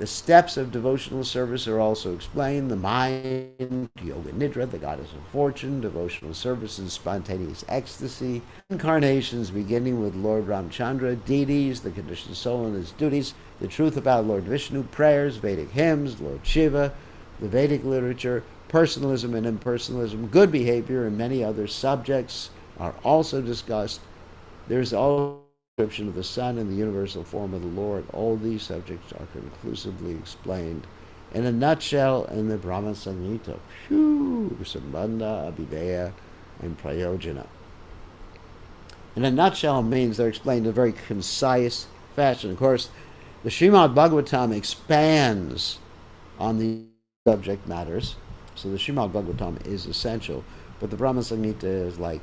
A: The steps of devotional service are also explained. The mind, yoga nidra, the goddess of fortune, devotional service and spontaneous ecstasy, incarnations beginning with Lord Ramchandra, deities, the conditioned soul and its duties, the truth about Lord Vishnu, prayers, Vedic hymns, Lord Shiva, the Vedic literature, personalism and impersonalism, good behavior, and many other subjects are also discussed. There's also a description of the sun and the universal form of the Lord. All these subjects are conclusively explained in a nutshell in the Brahma Samhita. Phew! Sambandha, Abhideya, and Prayojana. In a nutshell means they're explained in a very concise fashion. Of course, the Srimad Bhagavatam expands on the subject matters, so the Srimad Bhagavatam is essential, but the Brahma Samhita is like,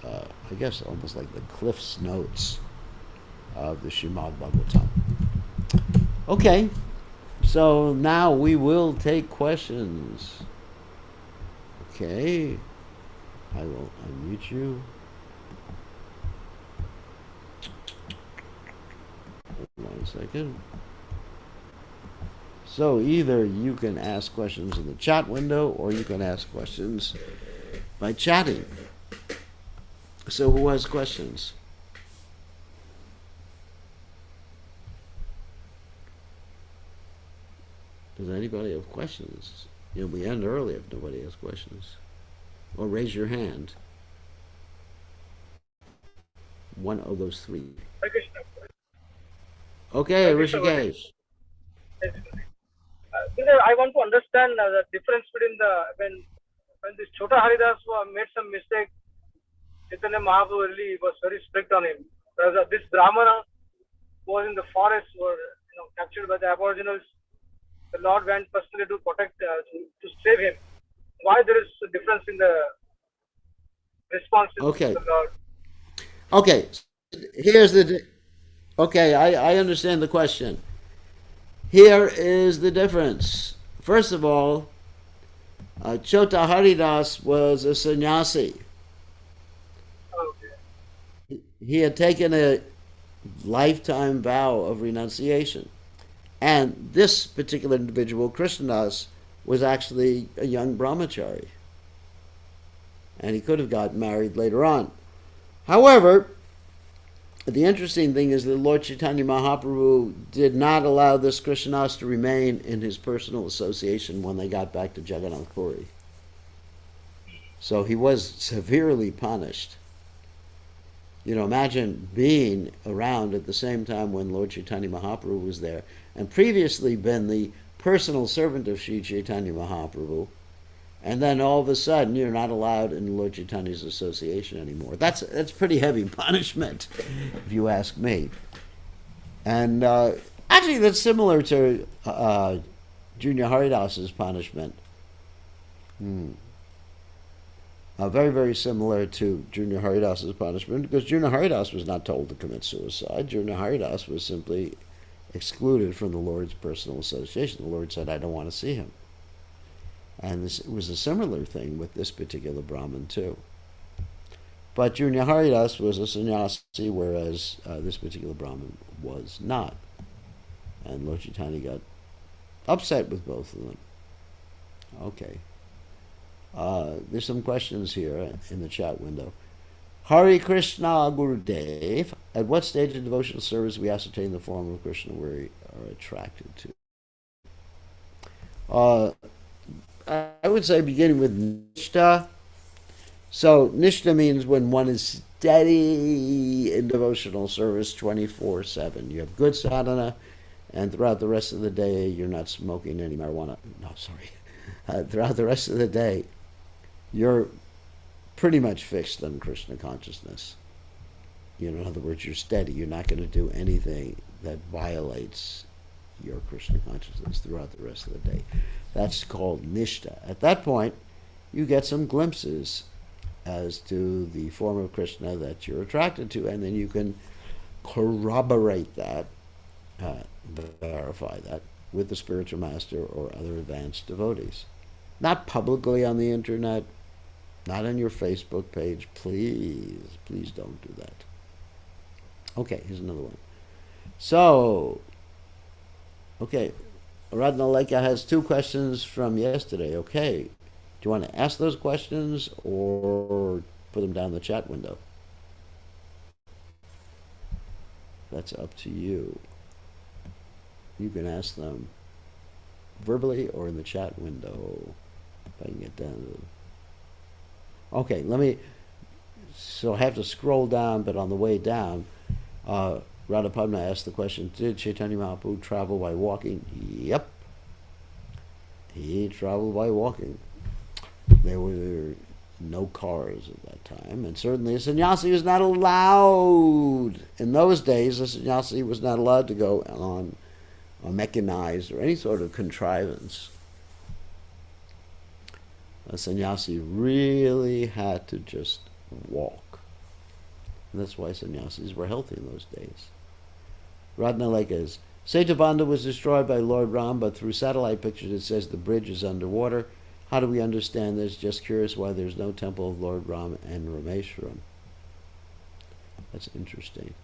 A: I guess, almost like the Cliff's Notes of the Srimad Bhagavatam. Okay, so now we will take questions. Okay, I will unmute you. Hold on a second. So either you can ask questions in the chat window or you can ask questions by chatting. So who has questions? Does anybody have questions? We end early if nobody has questions. Or raise your hand. One of those three. Okay, Rishikesh.
B: I want to understand the difference between when this Chota Haridas made some mistake. Chaitanya Mahaprabhu really was very strict on him. Whereas this Brahmana was in the forest, were captured by the Aboriginals. The Lord went personally to protect, to save him. Why there is a difference in the responses
A: Okay.
B: to the Lord?
A: Okay. Here's the. Okay, I understand the question. Here is the difference. First of all, Chota Haridas was a sannyasi.
B: Okay.
A: He had taken a lifetime vow of renunciation. And this particular individual, Krishnadas, was actually a young brahmachari. And he could have gotten married later on. However, the interesting thing is that Lord Chaitanya Mahaprabhu did not allow this Krishnadas to remain in his personal association when they got back to Jagannath Puri. So he was severely punished. Imagine being around at the same time when Lord Chaitanya Mahaprabhu was there, and previously been the personal servant of Sri Chaitanya Mahaprabhu, and then all of a sudden you're not allowed in Lord Chaitanya's association anymore. That's pretty heavy punishment, if you ask me. And actually, that's similar to Junior Haridas's punishment. Very, very similar to Junior Haridas's punishment, because Junior Haridas was not told to commit suicide. Junior Haridas was simply excluded from the Lord's personal association. The Lord said, I don't want to see him. And this was a similar thing with this particular Brahmin too. But Junior Haridas was a sannyasi, whereas this particular Brahmin was not. And Lord Chaitanya got upset with both of them. Okay. There's some questions here in the chat window. Hari Krishna Gurudev, at what stage of devotional service we ascertain the form of Krishna we are attracted to? I would say beginning with Nishta. So Nishta means when one is steady in devotional service 24/7. You have good sadhana, and throughout the rest of the day you're not smoking any marijuana. No, sorry. Throughout the rest of the day, you're pretty much fixed on Krishna consciousness. In other words, you're steady. You're not going to do anything that violates your Krishna consciousness throughout the rest of the day. That's called Nishta. At that point, you get some glimpses as to the form of Krishna that you're attracted to, and then you can corroborate that, verify that with the spiritual master or other advanced devotees. Not publicly on the internet, not on your Facebook page. Please don't do that. Okay, here's another one. So, okay, Radna Leka has 2 questions from yesterday. Okay. Do you want to ask those questions or put them down in the chat window? That's up to you. You can ask them verbally or in the chat window. If I can get down to them. Okay, so I have to scroll down, but on the way down, Radhapadma asked the question, did Chaitanya Mahaprabhu travel by walking? Yep. He traveled by walking. There were no cars at that time, and certainly a sannyasi was not allowed. In those days, a sannyasi was not allowed to go on a mechanized or any sort of contrivance. A sannyasi really had to just walk. And that's why sannyasis were healthy in those days. Radnaleka is, Setabandha was destroyed by Lord Ram, but through satellite pictures it says the bridge is underwater. How do we understand this? Just curious why there's no temple of Lord Ram and Rameshwaram. That's interesting.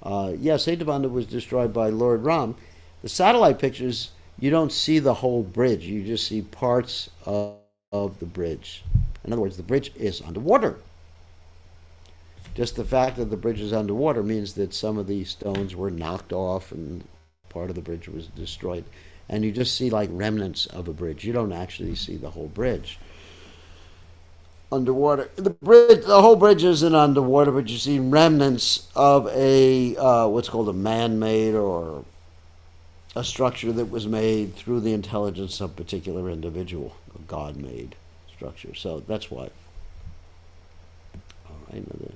A: Setabandha was destroyed by Lord Ram. The satellite pictures, you don't see the whole bridge. You just see parts of the bridge. In other words, the bridge is underwater. Just the fact that the bridge is underwater means that some of the stones were knocked off and part of the bridge was destroyed. And you just see like remnants of a bridge. You don't actually see the whole bridge. Underwater. The whole bridge isn't underwater, but you see remnants of a what's called a man-made or a structure that was made through the intelligence of a particular individual, a God-made structure. So that's why. All right, another.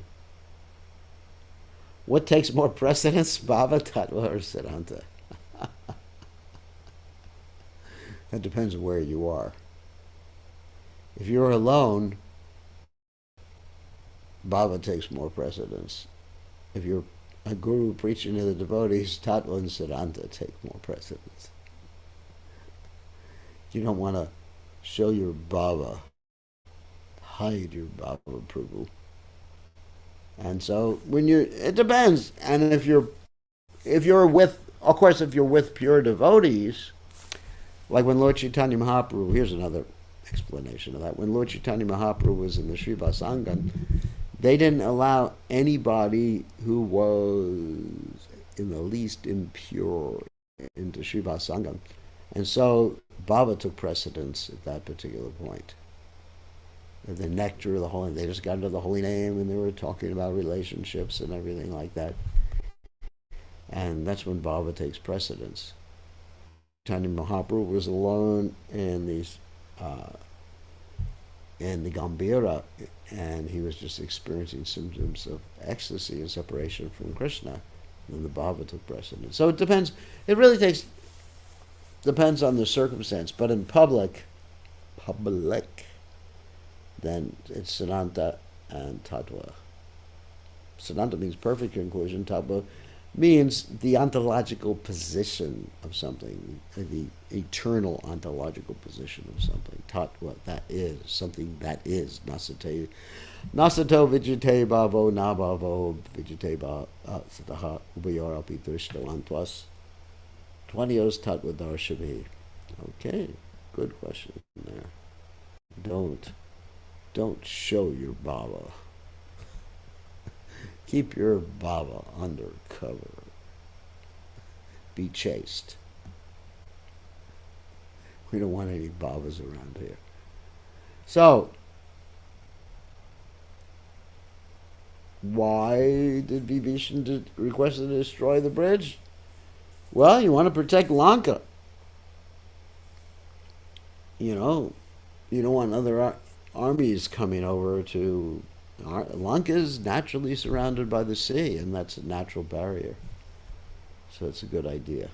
A: What takes more precedence, Bhava, Tattva, or Siddhanta? That depends on where you are. If you're alone, Bhava takes more precedence. If you're a guru preaching to the devotees, Tattva and Siddhanta take more precedence. You don't want to show your Bhava, hide your Bhava Prabhu. And so it depends. And if you're with, of course, if you're with pure devotees, like when Lord Chaitanya Mahaprabhu, here's another explanation of that. When Lord Chaitanya Mahaprabhu was in the Srivas Sangam, they didn't allow anybody who was in the least impure into Srivas Sangam. And so Bhava took precedence at that particular point. The nectar of the holy, they just got into the holy name and they were talking about relationships and everything like that. And that's when Bhava takes precedence. Chaitanya Mahaprabhu was alone in the Gambhira, and he was just experiencing symptoms of ecstasy and separation from Krishna. And the Bhava took precedence. So it depends. It really depends on the circumstance. But in public, then it's Siddhanta and Tattva. Siddhanta means perfect conclusion. Tattva means the ontological position of something, the eternal ontological position of something. Tattva, that is, something that is. Nasato vijite bhavo na bhavo vijite sataha ubayar api drishtavantwas. 20os Tattva darshavi. Okay, good question there. Don't show your bhava. Keep your bhava under cover. Be chaste. We don't want any bhavas around here. So, why did Vibhishan request to destroy the bridge? Well, you want to protect Lanka. You don't want other armies coming over to... Lanka is naturally surrounded by the sea, and that's a natural barrier. So it's a good idea.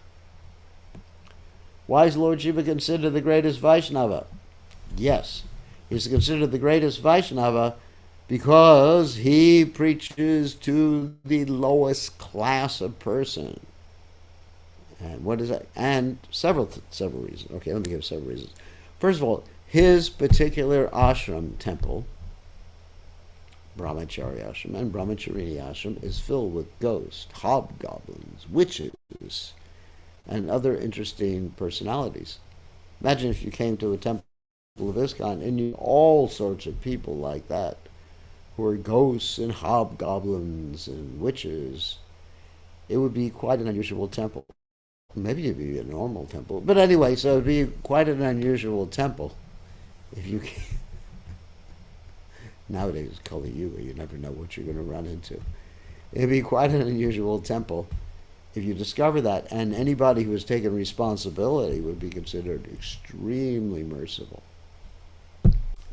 A: Why is Lord Shiva considered the greatest Vaishnava? Yes, he's considered the greatest Vaishnava because he preaches to the lowest class of person. And what is that? And several reasons. Okay, let me give several reasons. First of all, his particular ashram temple, Brahmachari ashram and Brahmacharini ashram, is filled with ghosts, hobgoblins, witches, and other interesting personalities. Imagine if you came to a temple of ISKCON and you knew all sorts of people like that, who are ghosts and hobgoblins and witches. It would be quite an unusual temple. Maybe it'd be a normal temple. But anyway, so it'd be quite an unusual temple if you nowadays it's Kali Yuga, you never know what you're going to run into. It'd be quite an unusual temple if you discover that, and anybody who has taken responsibility would be considered extremely merciful.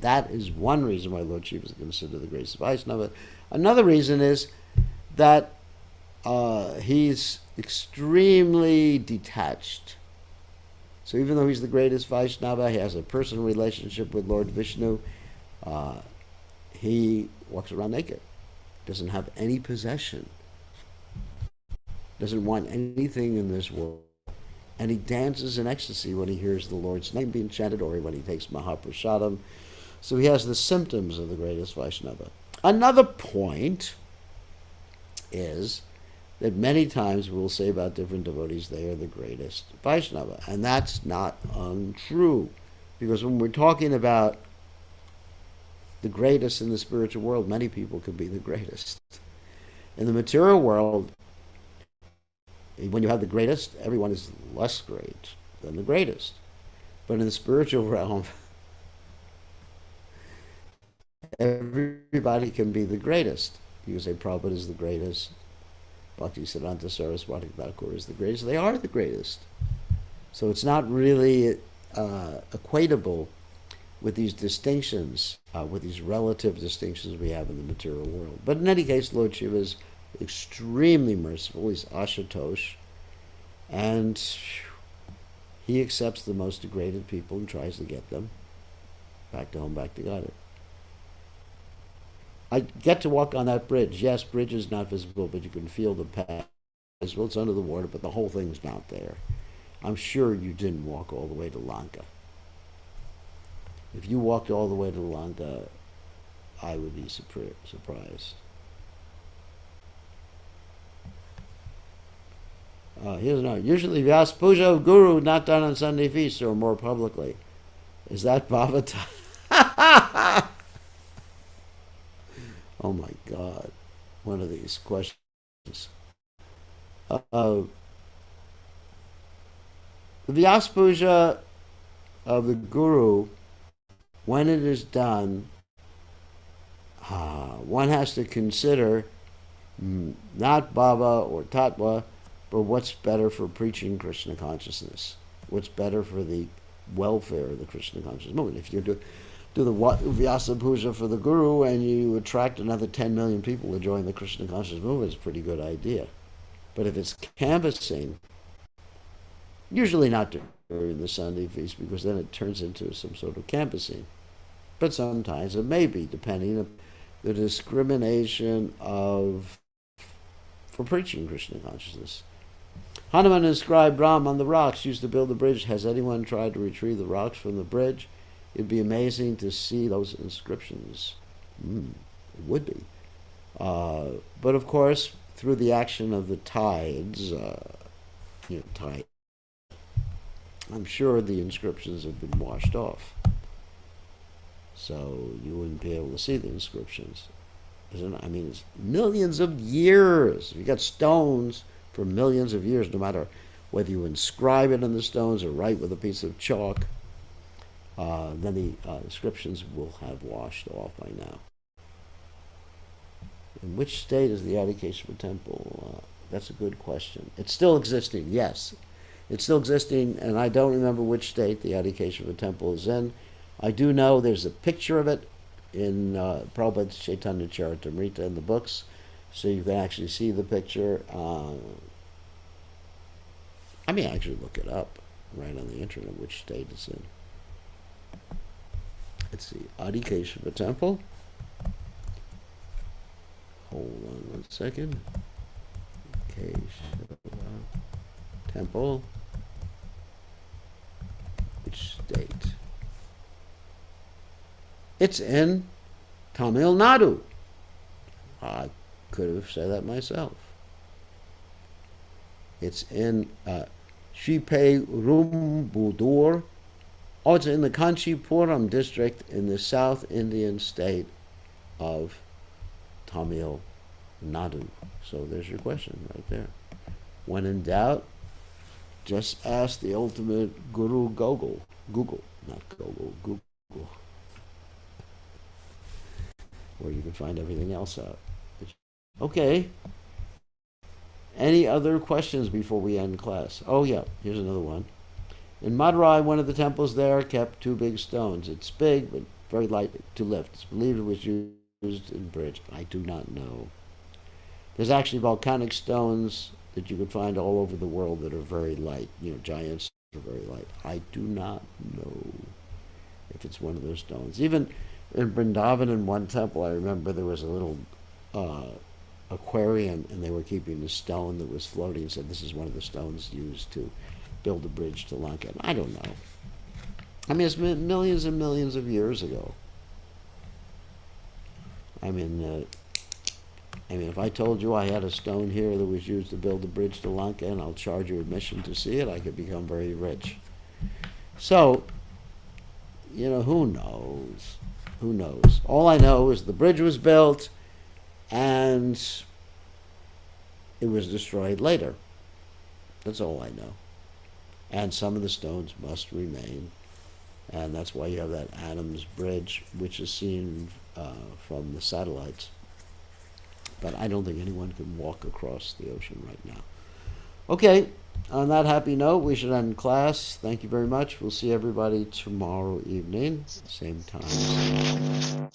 A: That is one reason why Lord Shiva is considered the greatest Vaishnava. Another reason is that he's extremely detached. So even though he's the greatest Vaishnava, he has a personal relationship with Lord Vishnu. He walks around naked, doesn't have any possession, doesn't want anything in this world, and he dances in ecstasy when he hears the Lord's name being chanted or when he takes Mahaprasadam. So he has the symptoms of the greatest Vaishnava. Another point is that many times we'll say about different devotees they are the greatest Vaishnava, and that's not untrue, because when we're talking about the greatest in the spiritual world, many people could be the greatest. In the material world, when you have the greatest, everyone is less great than the greatest. But in the spiritual realm, everybody can be the greatest. You can say Prabhupada is the greatest, Bhaktisiddhanta Saraswati Thakur is the greatest. They are the greatest. So it's not really equatable with these distinctions, with these relative distinctions we have in the material world. But in any case, Lord Shiva is extremely merciful. He's Ashutosh, and he accepts the most degraded people and tries to get them back to home, back to God. I get to walk on that bridge. Yes, bridge is not visible, but you can feel the path. Well, it's under the water, but the whole thing's not there. I'm sure you didn't walk all the way to Lanka. If you walked all the way to Lanka, I would be surprised. Here's another. Usually Vyas Puja of Guru not done on Sunday feasts or more publicly. Is that Bhavata? Oh my God. One of these questions. The Vyas Puja of the Guru, when it is done, one has to consider not Bhava or Tattva, but what's better for preaching Krishna consciousness, what's better for the welfare of the Krishna consciousness movement. If you do the Vyasa Puja for the Guru and you attract another 10 million people to join the Krishna consciousness movement, it's a pretty good idea. But if it's canvassing, usually not during the Sunday feast, because then it turns into some sort of canvassing. But sometimes it may be, depending on the discrimination for preaching Krishna consciousness. Hanuman inscribed Ram on the rocks, used to build the bridge. Has anyone tried to retrieve the rocks from the bridge? It'd be amazing to see those inscriptions. It would be. But of course, through the action of the tides, tide, I'm sure the inscriptions have been washed off. So you wouldn't be able to see the inscriptions. I mean, it's millions of years. You got stones for millions of years, no matter whether you inscribe it on the stones or write with a piece of chalk, then the inscriptions will have washed off by now. In which state is the Adikeshava temple? That's a good question. It's still existing, yes. It's still existing, and I don't remember which state the Adikeshava temple is in. I do know there's a picture of it in Prabhupada's Caitanya Caritamrta in the books, so you can actually see the picture. I may actually look it up right on the internet, which state it's in. Let's see, Adikeshava temple. Hold on one second. Adikeshava temple. Which state? It's in Tamil Nadu. I could have said that myself. It's in Sriperumbudur. Oh, it's in the Kanchipuram district in the South Indian state of Tamil Nadu. So there's your question right there. When in doubt, just ask the ultimate guru Google. Google, not Google, Google. Where you can find everything else out. Okay. Any other questions before we end class? Oh, yeah, here's another one. In Madurai, one of the temples there kept two big stones. It's big, but very light to lift. It's believed it was used in bridge. I do not know. There's actually volcanic stones that you could find all over the world that are very light. Giants are very light. I do not know if it's one of those stones. Even in Vrindavan, in one temple, I remember there was a little aquarium, and they were keeping the stone that was floating. And said this is one of the stones used to build a bridge to Lanka. I don't know. I mean, it's been millions and millions of years ago. I mean, if I told you I had a stone here that was used to build a bridge to Lanka, and I'll charge you admission to see it, I could become very rich. So, who knows? Who knows? All I know is the bridge was built, and it was destroyed later. That's all I know. And some of the stones must remain. And that's why you have that Adams Bridge, which is seen from the satellites. But I don't think anyone can walk across the ocean right now. Okay, on that happy note, we should end class. Thank you very much. We'll see everybody tomorrow evening, same time.